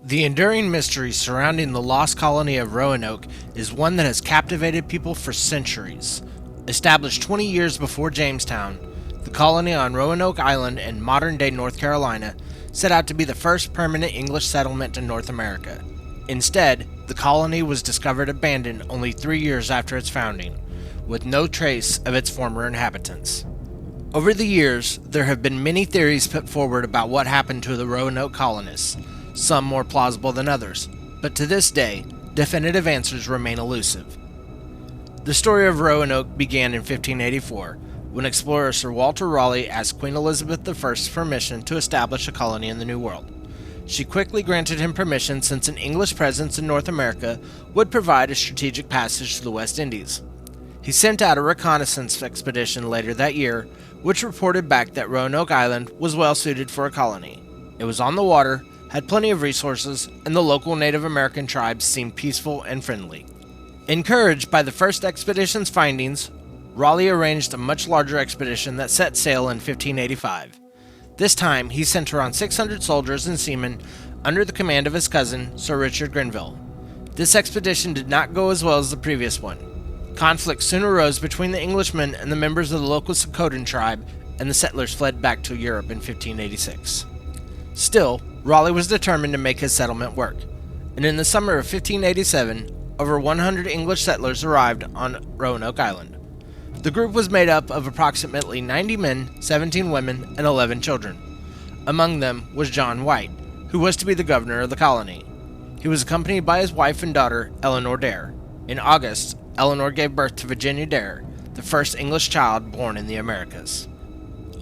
The enduring mystery surrounding the lost colony of Roanoke is one that has captivated people for centuries. Established 20 years before Jamestown, the colony on Roanoke Island in modern-day North Carolina set out to be the first permanent English settlement in North America. Instead, the colony was discovered abandoned only 3 years after its founding, with no trace of its former inhabitants. Over the years, there have been many theories put forward about what happened to the Roanoke colonists, some more plausible than others, but to this day, definitive answers remain elusive. The story of Roanoke began in 1584, when explorer Sir Walter Raleigh asked Queen Elizabeth I permission to establish a colony in the New World. She quickly granted him permission since an English presence in North America would provide a strategic passage to the West Indies. He sent out a reconnaissance expedition later that year, which reported back that Roanoke Island was well suited for a colony. It was on the water, had plenty of resources, and the local Native American tribes seemed peaceful and friendly. Encouraged by the first expedition's findings, Raleigh arranged a much larger expedition that set sail in 1585. This time, he sent around 600 soldiers and seamen under the command of his cousin, Sir Richard Grenville. This expedition did not go as well as the previous one. Conflict soon arose between the Englishmen and the members of the local Sokotan tribe, and the settlers fled back to Europe in 1586. Still, Raleigh was determined to make his settlement work, and in the summer of 1587, over 100 English settlers arrived on Roanoke Island. The group was made up of approximately 90 men, 17 women, and 11 children. Among them was John White, who was to be the governor of the colony. He was accompanied by his wife and daughter, Eleanor Dare. In August, Eleanor gave birth to Virginia Dare, the first English child born in the Americas.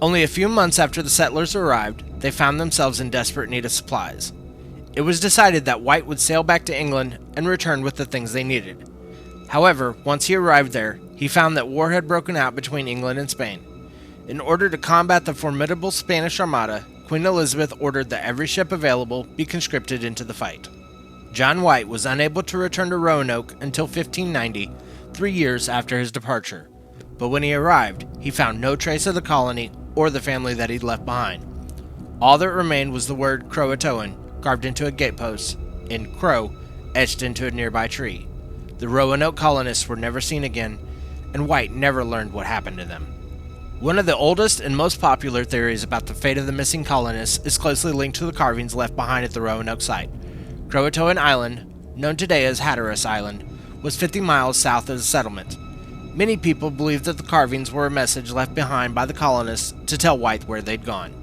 Only a few months after the settlers arrived, they found themselves in desperate need of supplies. It was decided that White would sail back to England and return with the things they needed. However, once he arrived there, he found that war had broken out between England and Spain. In order to combat the formidable Spanish Armada, Queen Elizabeth ordered that every ship available be conscripted into the fight. John White was unable to return to Roanoke until 1590, 3 years after his departure. But when he arrived, he found no trace of the colony or the family that he'd left behind. All that remained was the word Croatoan carved into a gatepost, and Crow etched into a nearby tree. The Roanoke colonists were never seen again, and White never learned what happened to them. One of the oldest and most popular theories about the fate of the missing colonists is closely linked to the carvings left behind at the Roanoke site. Croatoan Island, known today as Hatteras Island, was 50 miles south of the settlement. Many people believe that the carvings were a message left behind by the colonists to tell White where they'd gone.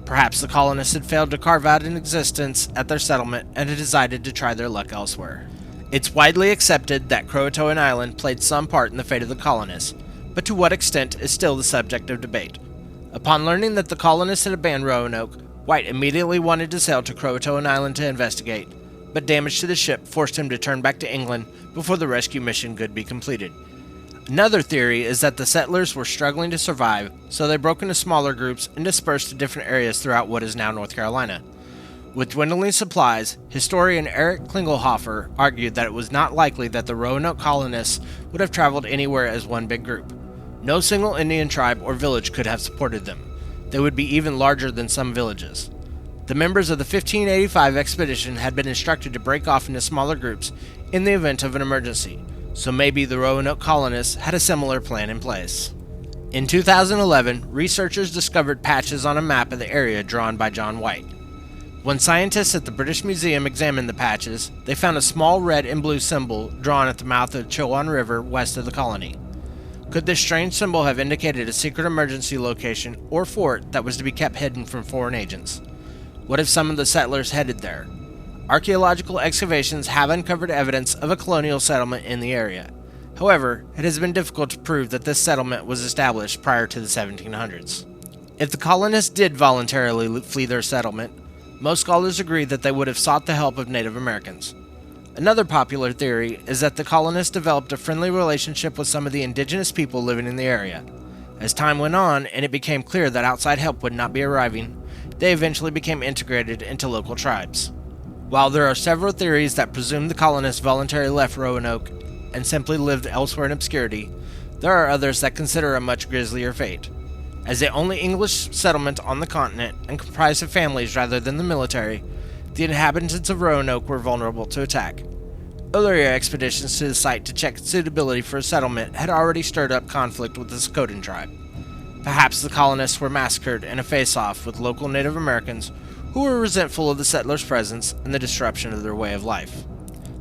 Perhaps the colonists had failed to carve out an existence at their settlement and had decided to try their luck elsewhere. It's widely accepted that Croatoan Island played some part in the fate of the colonists, but to what extent is still the subject of debate. Upon learning that the colonists had abandoned Roanoke, White immediately wanted to sail to Croatoan Island to investigate, but damage to the ship forced him to turn back to England before the rescue mission could be completed. Another theory is that the settlers were struggling to survive, so they broke into smaller groups and dispersed to different areas throughout what is now North Carolina. With dwindling supplies, historian Eric Klingelhofer argued that it was not likely that the Roanoke colonists would have traveled anywhere as one big group. No single Indian tribe or village could have supported them. They would be even larger than some villages. The members of the 1585 expedition had been instructed to break off into smaller groups in the event of an emergency, so maybe the Roanoke colonists had a similar plan in place. In 2011, researchers discovered patches on a map of the area drawn by John White. When scientists at the British Museum examined the patches, they found a small red and blue symbol drawn at the mouth of the Chowan River west of the colony. Could this strange symbol have indicated a secret emergency location or fort that was to be kept hidden from foreign agents? What if some of the settlers headed there? Archaeological excavations have uncovered evidence of a colonial settlement in the area. However, it has been difficult to prove that this settlement was established prior to the 1700s. If the colonists did voluntarily flee their settlement, most scholars agree that they would have sought the help of Native Americans. Another popular theory is that the colonists developed a friendly relationship with some of the indigenous people living in the area. As time went on and it became clear that outside help would not be arriving, they eventually became integrated into local tribes. While there are several theories that presume the colonists voluntarily left Roanoke and simply lived elsewhere in obscurity, there are others that consider a much grislier fate. As the only English settlement on the continent and comprised of families rather than the military, The inhabitants of Roanoke were vulnerable to attack. Earlier expeditions to the site to check suitability for a settlement had already stirred up conflict with the Sokotan tribe. Perhaps the colonists were massacred in a face-off with local Native Americans who were resentful of the settlers' presence and the disruption of their way of life.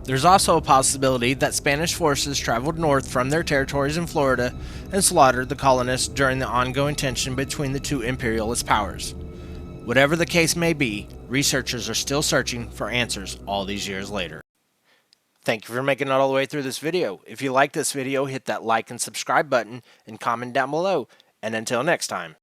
There's also a possibility that Spanish forces traveled north from their territories in Florida and slaughtered the colonists during the ongoing tension between the two imperialist powers. Whatever the case may be, researchers are still searching for answers all these years later. Thank you for making it all the way through this video. If you like this video, hit that like and subscribe button and comment down below. And until next time.